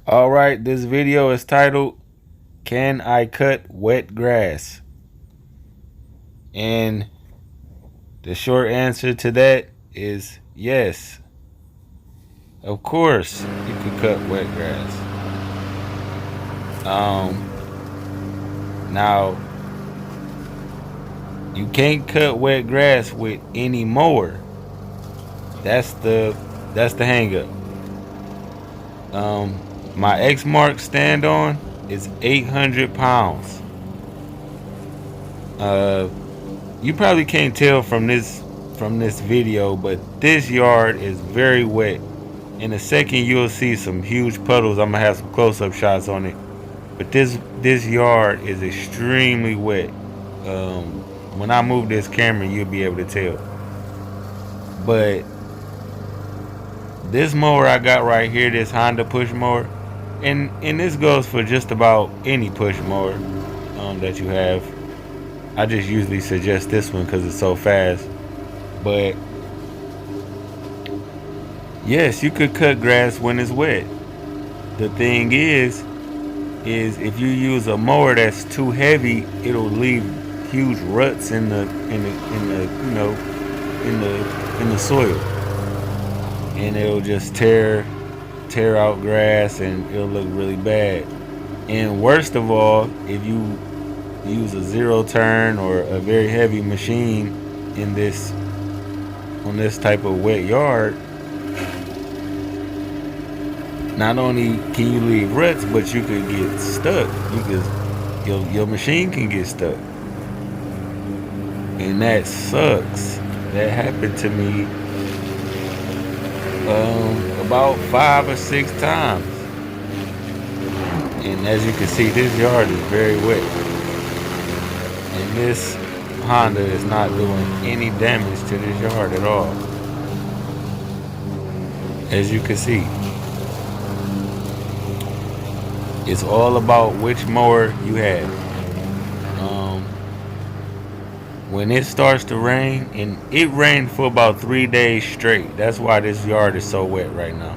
Alright, this video is titled, Can I Cut Wet Grass? And the short answer to that is yes. Of course, you can cut wet grass. Now, you can't cut wet grass with any mower. That's the hang up. My X-Mark stand on is 800 pounds. You probably can't tell from this video, but this yard is very wet. In a second, you'll see some huge puddles. I'm gonna have some close-up shots on it. But this yard is extremely wet. When I move this camera, you'll be able to tell. But this mower I got right here, this Honda push mower, and this goes for just about any push mower that you have. I just usually suggest this one because it's so fast. But yes, you could cut grass when it's wet. The thing is if you use a mower that's too heavy, it'll leave huge ruts in the soil, and it'll just tear out grass, and it'll look really bad. And worst of all, if you use a zero turn or a very heavy machine on this type of wet yard, not only can you leave ruts, but you could get stuck. Your machine can get stuck, and that sucks. That happened to me about 5 or 6 times. And as you can see, this yard is very wet, and this Honda is not doing any damage to this yard at all, as you can see. It's all about which mower you have. When it starts to rain, and it rained for about 3 days straight. That's why this yard is so wet right now.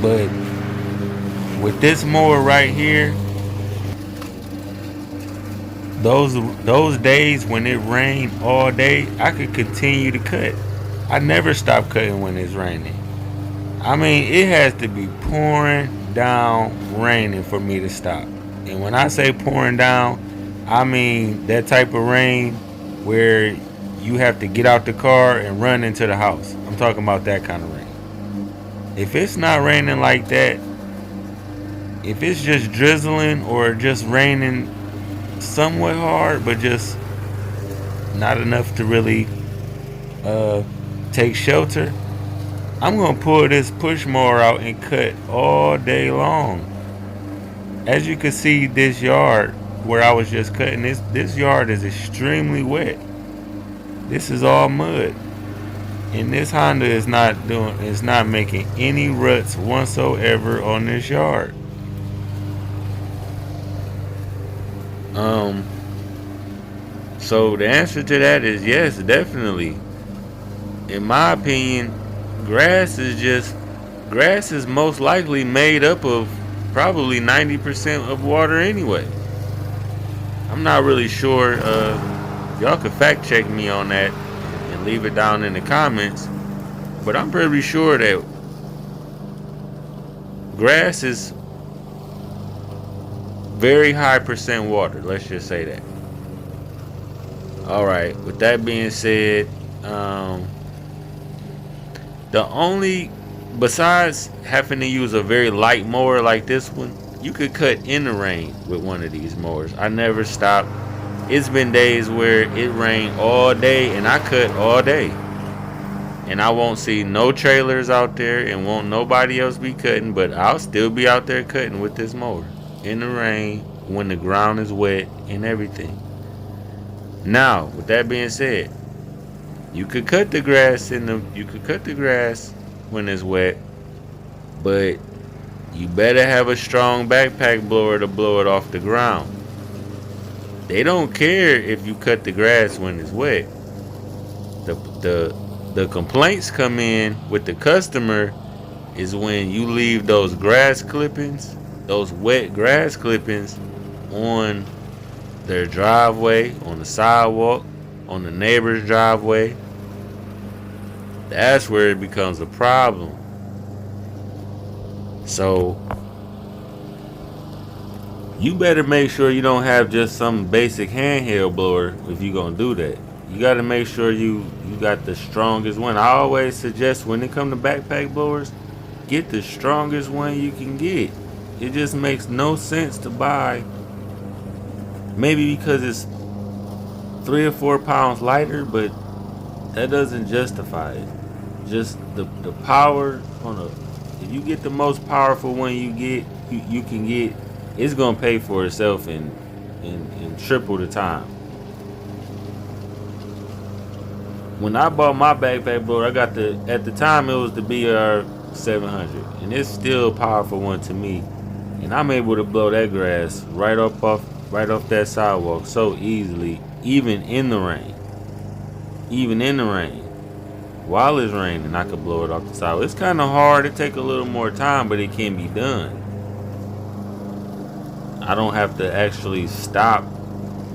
But with this mower right here, those days when it rained all day, I could continue to cut. I never stop cutting when it's raining. I mean, it has to be pouring down raining for me to stop. And when I say pouring down, I mean that type of rain where you have to get out the car and run into the house. I'm talking about that kind of rain. If it's not raining like that, if it's just drizzling or just raining somewhat hard, but just not enough to really take shelter, I'm gonna pull this push mower out and cut all day long. As you can see, this yard where I was just cutting, this yard is extremely wet. This is all mud, and this Honda is not making any ruts whatsoever on this yard. So the answer to that is yes, definitely. In my opinion, grass is most likely made up of probably 90% of water anyway. I'm not really sure. Y'all can fact check me on that and leave it down in the comments. But I'm pretty sure that grass is very high percent water. Let's just say that. Alright, with that being said, the only, besides having to use a very light mower like this one, you could cut in the rain with one of these mowers. I never stop. It's been days where it rained all day and I cut all day. And I won't see no trailers out there and won't nobody else be cutting, but I'll still be out there cutting with this mower in the rain when the ground is wet and everything. Now, with that being said, you could cut the grass when it's wet, but you better have a strong backpack blower to blow it off the ground. They don't care if you cut the grass when it's wet. The The complaints come in with the customer is when you leave those grass clippings, those wet grass clippings on their driveway, on the sidewalk, on the neighbor's driveway. That's where it becomes a problem. So you better make sure you don't have just some basic handheld blower if you're gonna do that. You gotta make sure you got the strongest one. I always suggest when it comes to backpack blowers, get the strongest one you can get. It just makes no sense to buy, maybe because it's 3 or 4 pounds lighter, but that doesn't justify it. Just the power on a, if you get the most powerful one you can get, it's gonna pay for itself in triple the time. When I bought my backpack blower, I got at the time it was the BR 700, and it's still a powerful one to me. And I'm able to blow that grass right off that sidewalk so easily, even in the rain. Even in the rain. While it's raining, I could blow it off the sidewalk. It's kind of hard. It take a little more time, but it can be done. I don't have to actually stop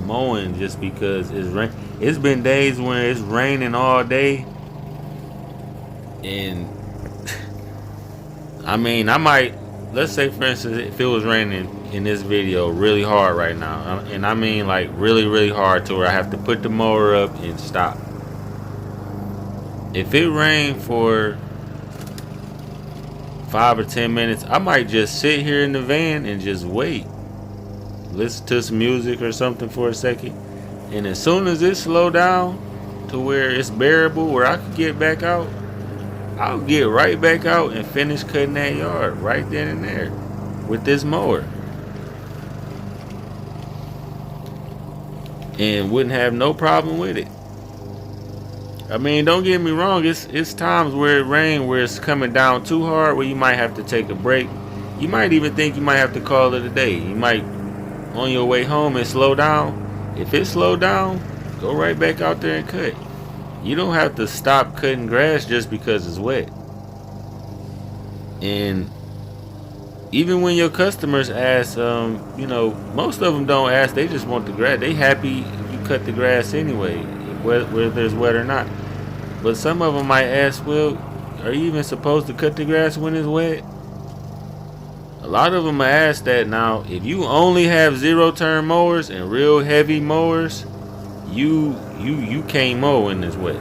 mowing just because it's rain. It's been days when it's raining all day, and I mean, I might, let's say for instance, if it was raining in this video really hard right now, and I mean like really, really hard to where I have to put the mower up and stop. If it rained for 5 or 10 minutes, I might just sit here in the van and just wait. Listen to some music or something for a second. And as soon as it slow down to where it's bearable, where I can get back out, I'll get right back out and finish cutting that yard right then and there with this mower. And wouldn't have no problem with it. I mean, don't get me wrong, it's times where it rains where it's coming down too hard where you might have to take a break. You might even think you might have to call it a day. You might, on your way home, and slow down. If it slow down, go right back out there and cut. You don't have to stop cutting grass just because it's wet. And even when your customers ask, most of them don't ask, they just want the grass. They happy if you cut the grass anyway, whether it's wet or not. But some of them might ask, well, are you even supposed to cut the grass when it's wet? A lot of them ask that. Now, if you only have 0-turn mowers and real heavy mowers, you can't mow when it's wet.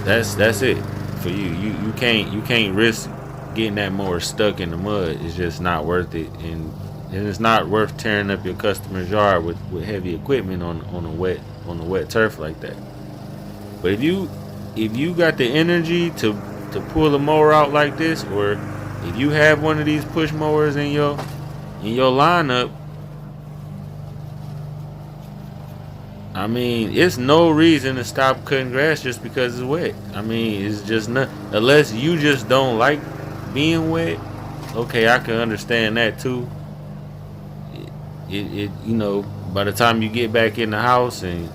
That's it for you. You can't risk getting that mower stuck in the mud. It's just not worth it, and it's not worth tearing up your customer's yard with heavy equipment on a wet turf like that. But if you got the energy to pull a mower out like this, or if you have one of these push mowers in your lineup, I mean, it's no reason to stop cutting grass just because it's wet. I mean, it's just not, unless you just don't like being wet. Okay, I can understand that too. It by the time you get back in the house and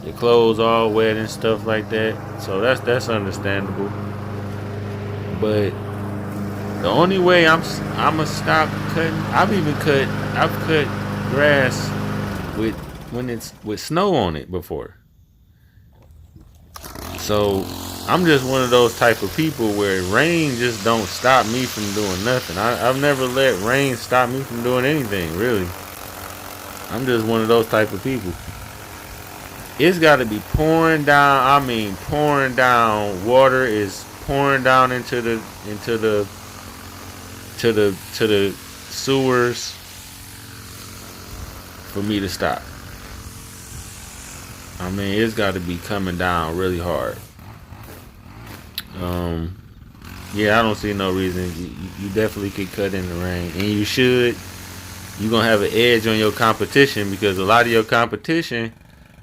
your clothes all wet and stuff like that, so that's understandable. But the only way I'ma stop cutting, I've cut grass when it's with snow on it before. So I'm just one of those type of people where rain just don't stop me from doing nothing. I've never let rain stop me from doing anything, really. I'm just one of those type of people. It's got to be pouring down. I mean, pouring down. Water is pouring down into the sewers for me to stop. I mean, it's got to be coming down really hard. Yeah, I don't see no reason. You definitely could cut in the rain, and you should. You're gonna have an edge on your competition, because a lot of your competition,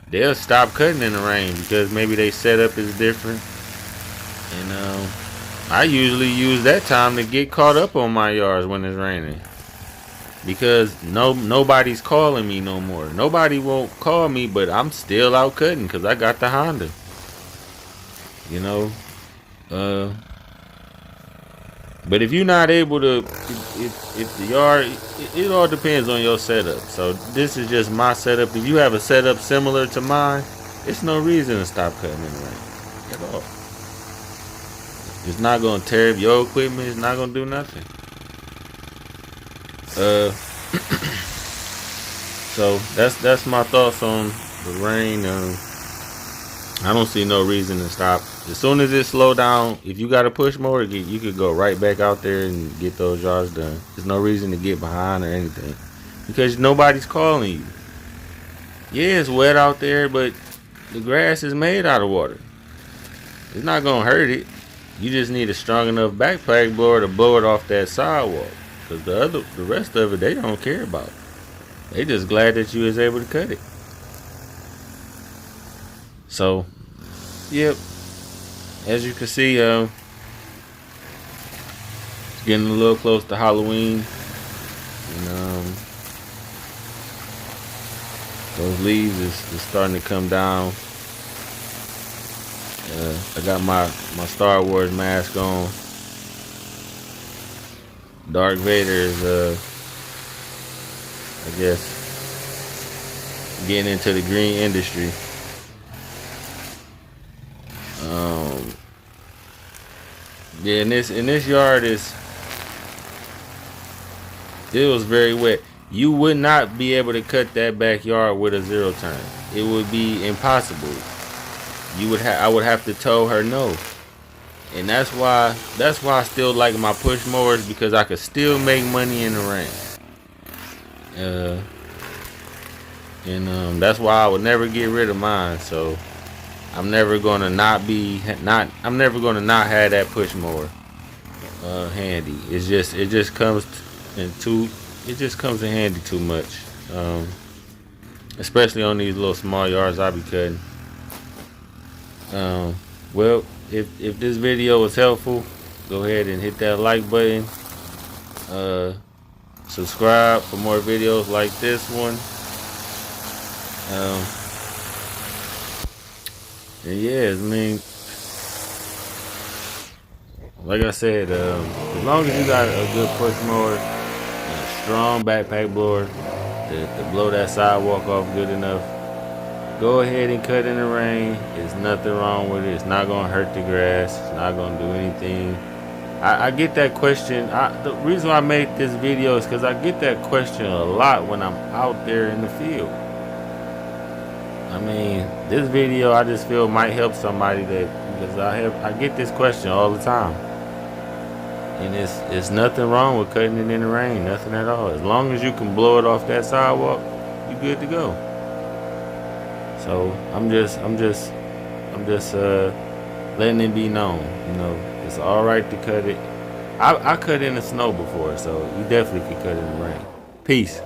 they'll stop cutting in the rain because maybe they setup is different. And I usually use that time to get caught up on my yards when it's raining. because nobody's calling me no more. Nobody won't call me, but I'm still out cutting because I got the Honda. You know, but if you're not able to, if the yard, it all depends on your setup. So this is just my setup. If you have a setup similar to mine, it's no reason to stop cutting in the rain at all. It's not gonna tear up your equipment. It's not gonna do nothing. So that's my thoughts on the rain. I don't see no reason to stop. As soon as it slow down, if you got a push mower, you could go right back out there and get those yards done. There's no reason to get behind or anything because nobody's calling you. Yeah, it's wet out there, but the grass is made out of water. It's not gonna hurt it. You just need a strong enough backpack blower to blow it off that sidewalk. Cause the rest of it, they don't care about. They just glad that you was able to cut it. So, yep. As you can see, it's getting a little close to Halloween, and those leaves is starting to come down. I got my Star Wars mask on. Darth Vader is, I guess, getting into the green industry. Yeah, in this yard it was very wet. You would not be able to cut that backyard with a zero turn. It would be impossible. I would have to tell her no. And that's why I still like my push mowers, because I could still make money in the rain. And that's why I would never get rid of mine. So I'm never gonna not have that push mower handy. It just comes in handy too much. Especially on these little small yards I be cutting. Well, if this video was helpful, go ahead and hit that like button. Subscribe for more videos like this one. And yeah, I mean, like I said, as long as you got a good push mower and a strong backpack blower to blow that sidewalk off good enough, go ahead and cut in the rain. There's nothing wrong with it. It's not gonna hurt the grass. It's not gonna do anything. I get that question. The reason why I made this video is because I get that question a lot when I'm out there in the field. I mean, this video I just feel might help somebody, because I get this question all the time, and it's nothing wrong with cutting it in the rain, nothing at all. As long as you can blow it off that sidewalk, you good to go. So I'm just letting it be known, it's all right to cut it. I cut in the snow before, so you definitely can cut it in the rain. Peace.